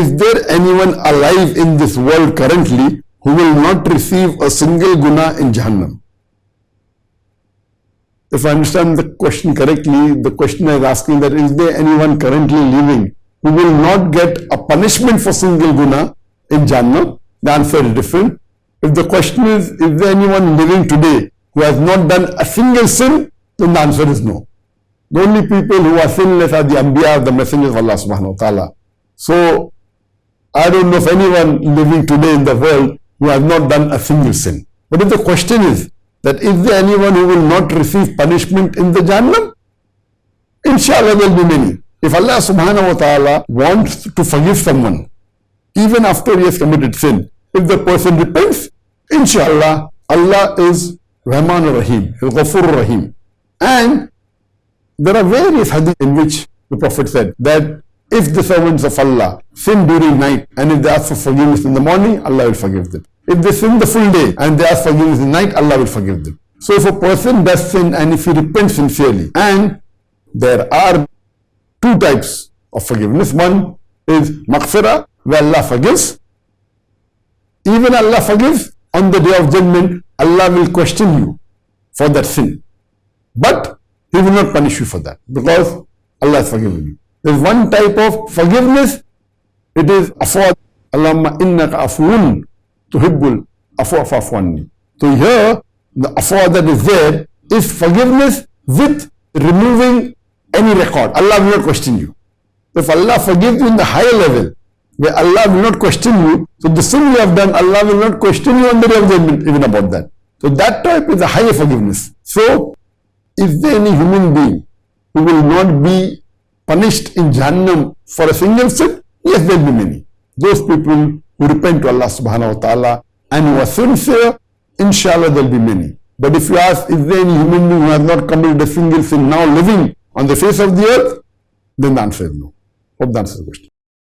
is there anyone alive in this world currently who will not receive a single guna in Jahannam? If I understand the question correctly, the questioner is asking that is there anyone currently living who will not get a punishment for single guna in Jahannam? The answer is different. If the question is there anyone living today who has not done a single sin, then the answer is no. The only people who are sinless are the Anbiya, the messengers of Allah subhanahu wa ta'ala. So, I don't know of anyone living today in the world who has not done a single sin. But if the question is that is there anyone who will not receive punishment in the Jahannam? Inshallah there will be many. If Allah subhanahu wa ta'ala wants to forgive someone, even after he has committed sin, if the person repents, inshallah, Allah is Rahman Rahim, Ghafur Rahim. And there are various hadith in which the Prophet said that if the servants of Allah sin during night and if they ask for forgiveness in the morning, Allah will forgive them. If they sin the full day and they ask forgiveness in the night, Allah will forgive them. So if a person does sin and if he repents sincerely, and there are two types of forgiveness. One is maghfirah, where Allah forgives. Even Allah forgives, on the day of judgment, Allah will question you for that sin. But He will not punish you for that because Allah has forgiven you. There is one type of forgiveness. It is afwa. Allahumma innaka afuun tuhibbul afwa fa'fu anni. So here, the afwa that is there is forgiveness with removing any record. Allah will not question you. If Allah forgives you in the higher level, where Allah will not question you, so the sin you have done, Allah will not question you on the day of judgment even about that. So that type is a higher forgiveness. So, is there any human being who will not be punished in Jahannam for a single sin? Yes, there will be many. Those people who repent to Allah subhanahu wa ta'ala and who are sincere, inshallah there will be many. But if you ask, is there any human being who has not committed a single sin now living on the face of the earth? Then the answer is no. Hope that answers the question.